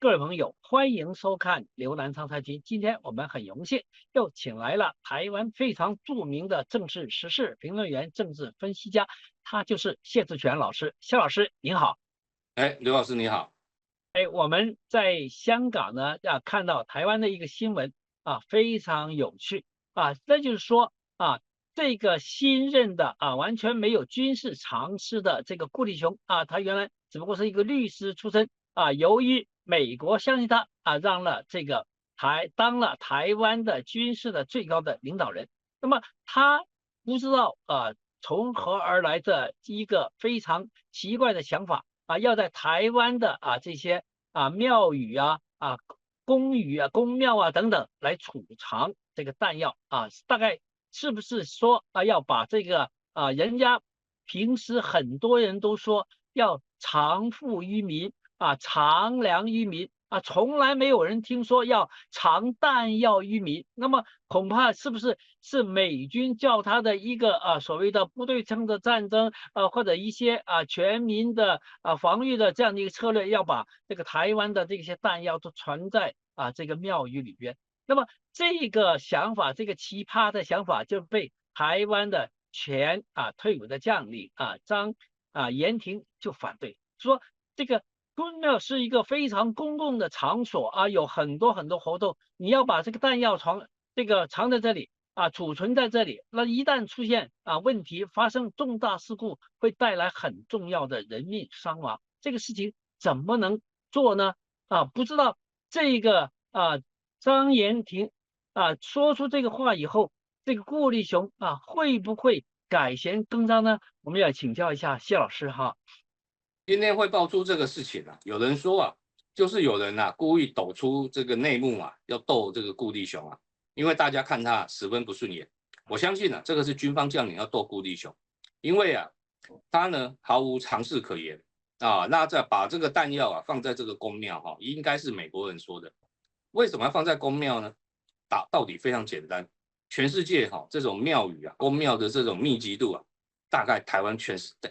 各位朋友，欢迎收看《刘南昌财经》。今天我们很荣幸又请来了台湾非常著名的政治时事评论员、政治分析家，他就是谢志全老师。谢老师您好。刘老师你好。我们在香港呢，看到台湾的一个新闻非常有趣那就是说这个新任的完全没有军事常识的这个顾立雄他原来只不过是一个律师出身由于美国相信他让了这个当了台湾的军事的最高的领导人。那么他不知道从何而来的一个非常奇怪的想法要在台湾的这些庙宇宫宇宫庙等等来储藏这个弹药大概是不是说要把这个人家平时很多人都说要藏富于民藏粮于民从来没有人听说要藏弹药于民。那么恐怕是不是美军叫他的一个所谓的不对称的战争或者一些全民的防御的这样的一个策略，要把这个台湾的这些弹药都存在这个庙宇里边。那么这个想法，这个奇葩的想法就被台湾的前退伍的将领张延廷就反对，说这个公庙是一个非常公共的场所有很多很多活动，你要把这个弹药藏在这里储存在这里，那一旦出现问题，发生重大事故，会带来很重要的人命伤亡，这个事情怎么能做呢？不知道这个张延廷说出这个话以后，这个顾立雄会不会改弦更张呢？我们要请教一下谢老师哈。今天会爆出这个事情有人说就是有人故意抖出这个内幕要斗这个顾立雄因为大家看他十分不顺眼。我相信这个是军方将领要斗顾立雄，因为他呢毫无常识可言那再把这个弹药放在这个宫庙应该是美国人说的。为什么要放在宫庙呢？到底非常简单，全世界这种庙宇宫庙的这种密集度大概台湾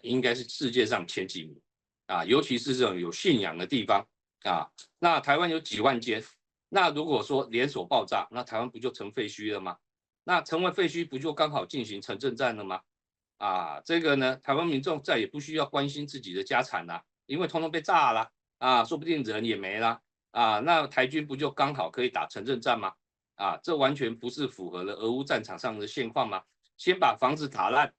应该是世界上前几名尤其是这种有信仰的地方那台湾有几万间，那如果说连锁爆炸，那台湾不就成废墟了吗？那成为废墟不就刚好进行城镇战了吗？这个呢，台湾民众再也不需要关心自己的家产了，因为通通被炸了说不定人也没了那台军不就刚好可以打城镇战吗？这完全不是符合了俄乌战场上的现况吗？先把房子打烂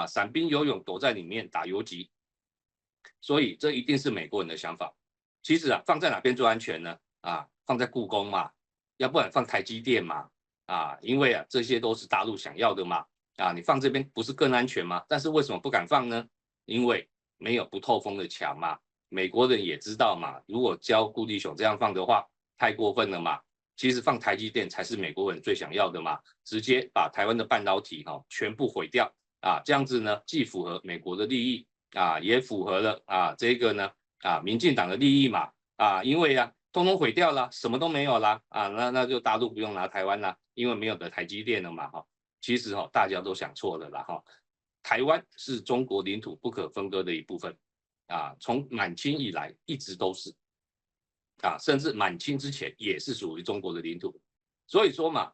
伞兵游泳躲在里面打游击。所以这一定是美国人的想法。其实放在哪边最安全呢？放在故宫嘛，要不然放台积电嘛因为这些都是大陆想要的嘛你放这边不是更安全吗？但是为什么不敢放呢？因为没有不透风的墙嘛。美国人也知道嘛，如果教顾立雄这样放的话，太过分了嘛。其实放台积电才是美国人最想要的嘛，直接把台湾的半导体全部毁掉这样子呢，既符合美国的利益也符合了这个呢民进党的利益嘛因为通通毁掉了，什么都没有了那就大陆不用拿台湾了，因为没有的台积电了嘛其实大家都想错了啦台湾是中国领土不可分割的一部分从满清以来一直都是甚至满清之前也是属于中国的领土。所以说嘛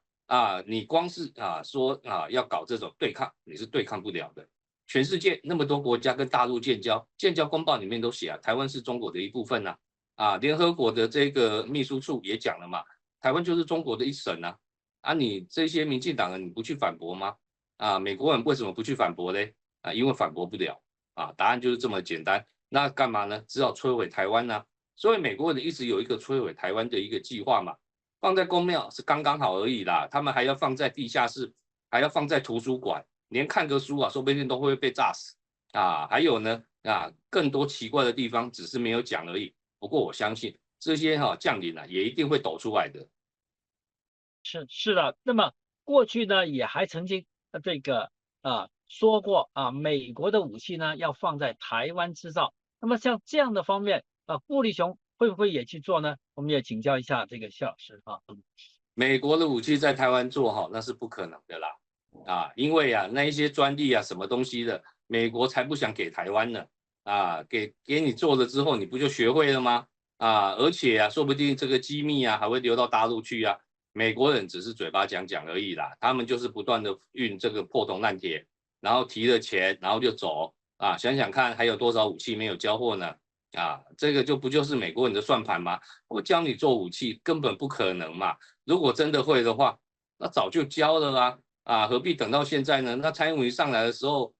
你光是说要搞这种对抗，你是对抗不了的。全世界那么多国家跟大陆建交公报里面都写台湾是中国的一部分联合国的这个秘书处也讲了嘛，台湾就是中国的一省你这些民进党人你不去反驳吗？美国人为什么不去反驳呢？因为反驳不了答案就是这么简单。那干嘛呢？只好摧毁台湾所以美国人一直有一个摧毁台湾的一个计划嘛，放在公庙是刚刚好而已啦，他们还要放在地下室，还要放在图书馆，连看个书说不定都会被炸死还有呢更多奇怪的地方只是没有讲而已。不过我相信这些将领也一定会抖出来的。是的。那么过去呢也还曾经这个说过美国的武器呢要放在台湾制造。那么像这样的方面顾立雄会不会也去做呢？我们也请教一下这个谢老师美国的武器在台湾做那是不可能的啦因为那一些专利什么东西的，美国才不想给台湾呢给你做了之后，你不就学会了吗？而且啊，说不定这个机密啊还会流到大陆去啊。美国人只是嘴巴讲讲而已啦，他们就是不断的运这个破铜烂铁，然后提了钱，然后就走啊。想想看，还有多少武器没有交货呢？这个不就是美国人的算盘吗？我教你做武器，根本不可能嘛。如果真的会的话，那早就交了啦。何必等到现在呢？那蔡英文上来的时候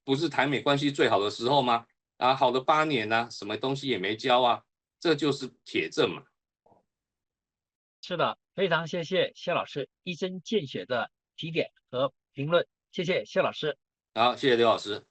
不是台美关系最好的时候吗？好了8年啊，什么东西也没交啊，这就是铁证嘛。是的，非常谢谢谢老师一针见血的提点和评论，谢谢谢老师。好，谢谢刘老师。